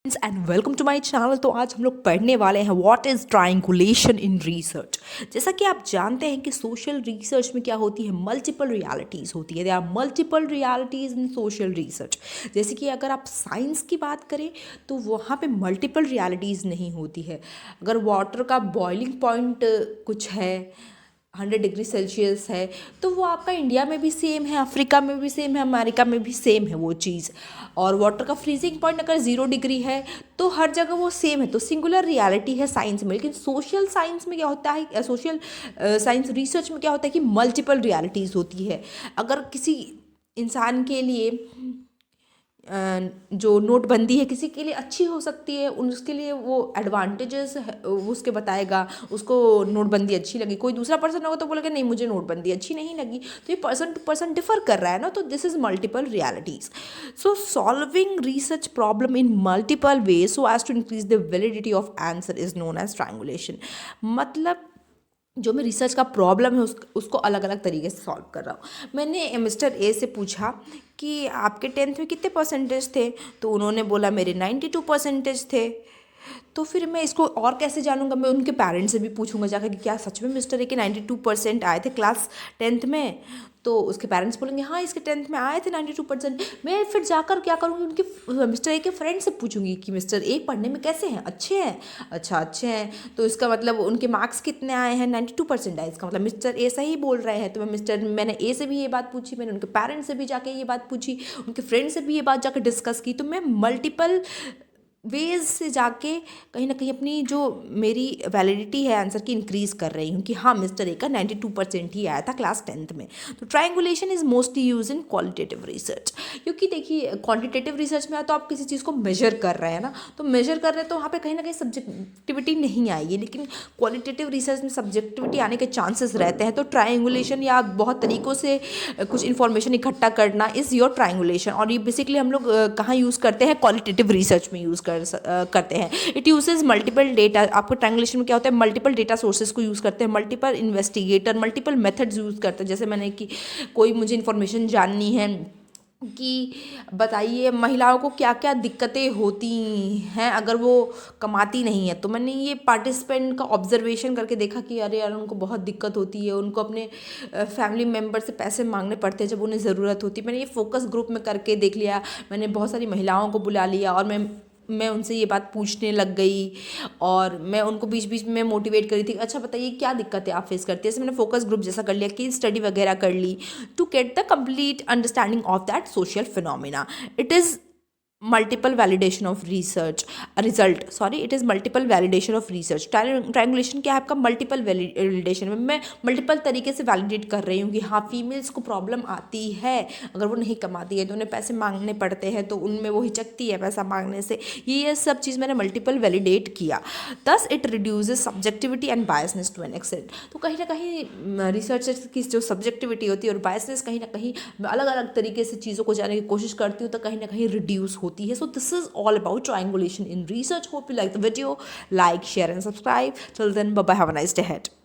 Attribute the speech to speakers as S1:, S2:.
S1: And welcome to my channel. तो आज हम लोग पढ़ने वाले हैं what is triangulation in research. जैसा कि आप जानते हैं कि सोशल रिसर्च में क्या होती है, मल्टीपल रियलिटीज़ होती है। There are multiple realities in social research. जैसे कि अगर आप साइंस की बात करें तो वहाँ पे मल्टीपल रियलिटीज़ नहीं होती है। अगर वाटर का बॉइलिंग पॉइंट कुछ है 100 डिग्री सेल्सियस है तो वो आपका इंडिया में भी सेम है, अफ्रीका में भी सेम है, अमेरिका में भी सेम है वो चीज़। और वाटर का फ्रीजिंग पॉइंट अगर 0 डिग्री है तो हर जगह वो सेम है। तो सिंगुलर रियलिटी है साइंस में। लेकिन सोशल साइंस में क्या होता है, सोशल साइंस रिसर्च में क्या होता है कि मल्टीपल रियलिटीज़ होती है। अगर किसी इंसान के लिए जो नोटबंदी है किसी के लिए अच्छी हो सकती है, उसके लिए वो एडवांटेजेस उसके बताएगा, उसको नोटबंदी अच्छी लगी। कोई दूसरा पर्सन होगा तो बोलेगा नहीं मुझे नोटबंदी अच्छी नहीं लगी। तो ये पर्सन टू पर्सन डिफर कर रहा है ना। तो this is multiple realities. So solving research problem in multiple way so as to increase the validity of answer is known as triangulation. मतलब जो मैं रिसर्च का प्रॉब्लम है उसको अलग अलग तरीके से सॉल्व कर रहा हूँ। मैंने मिस्टर ए से पूछा कि आपके 10th में कितने परसेंटेज थे, तो उन्होंने बोला मेरे 92 परसेंटेज थे। तो फिर मैं इसको और कैसे जानूंगा, मैं उनके पेरेंट्स से भी पूछूंगा जाकर कि क्या सच में मिस्टर ए के 92% आए थे क्लास 10th में। तो उसके पेरेंट्स बोलेंगे हाँ इसके 10th में आए थे 92%। मैं फिर जाकर क्या करूँगी, उनके मिस्टर ए के फ्रेंड से पूछूंगी कि मिस्टर ए पढ़ने में कैसे हैं, अच्छे हैं। अच्छा अच्छे हैं, तो इसका मतलब उनके मार्क्स कितने आए हैं, 92% आए, इसका मतलब मिस्टर ए सही बोल रहे हैं। तो मैंने ए से भी ये बात पूछी, मैंने उनके पेरेंट्स से भी जाके ये बात पूछी, उनके फ्रेंड से भी ये बात जाकर डिस्कस की। तो मैं मल्टीपल वेज से जाके कहीं ना कहीं अपनी जो मेरी वैलिडिटी है आंसर की इंक्रीज़ कर रही हूँ कि हाँ मिस्टर ए का 92% ही आया था क्लास 10th में। तो triangulation is mostly use in qualitative research. क्योंकि देखिए क्वांटिटेटिव रिसर्च में तो आप किसी चीज़ को मेजर कर रहे हैं ना, तो मेजर कर रहे हैं तो वहाँ पे कहीं ना कहीं सब्जेक्टिविटी नहीं आएगी। लेकिन क्वालिटेटिव रिसर्च में सब्जेक्टिविटी आने के चांसेस रहते हैं। तो ट्रायंगुलेशन या बहुत तरीक़ों से कुछ इन्फॉर्मेशन इकट्ठा करना इज़ योर ट्रायंगुलेशन। और ये बेसिकली हम लोग कहाँ यूज़ करते हैं, क्वालिटेटिव रिसर्च में यूज़ करते हैं। It uses multiple data. आपको ट्रायंगुलेशन में क्या होता है, मल्टीपल डेटा सोर्सेज को यूज़ करते हैं, multiple investigator, multiple methods use करते हैं। जैसे मैंने कि कोई मुझे इन्फॉर्मेशन जाननी है कि बताइए महिलाओं को क्या क्या दिक्कतें होती हैं अगर वो कमाती नहीं है, तो मैंने ये पार्टिसिपेंट का ऑब्जर्वेशन करके देखा कि अरे यार उनको बहुत दिक्कत होती है, उनको अपने फैमिली मेम्बर से पैसे मांगने पड़ते हैं जब उन्हें ज़रूरत होती है। मैंने ये फोकस ग्रुप में करके देख लिया, मैंने बहुत सारी महिलाओं को बुला लिया और मैं उनसे ये बात पूछने लग गई और मैं उनको बीच बीच में मोटिवेट करी थी। अच्छा बताइए क्या दिक्कत है आप फेस करते हैं। ऐसे मैंने फोकस ग्रुप जैसा कर लिया, केस स्टडी वगैरह कर ली to get the complete understanding of that social phenomena. It is multiple validation of research result, sorry it is multiple validation of research. Triangulation क्या है आपका, मल्टीपल वैलिडेशन में मैं मल्टीपल तरीके से वैलिडेट कर रही हूँ कि हाँ फीमेल्स को प्रॉब्लम आती है, अगर वो नहीं कमाती है तो उन्हें पैसे मांगने पड़ते हैं, तो उनमें वो हिचकती है पैसा मांगने से। ये सब चीज़ मैंने मल्टीपल वैलिडेट किया। Thus it reduces subjectivity and biasness to an extent. तो कहीं ना कहीं रिसर्चर्स की जो सब्जेक्टिविटी होती है और बायसनेस कहीं ना कहीं मैं अलग अलग तरीके से चीज़ों को जानने की कोशिश करती हूँ, तो कहीं ना कहीं रिड्यूस होती है। So this is all about triangulation in research. Hope you like the video, like, share and subscribe. Till then, bye bye, have a nice day ahead.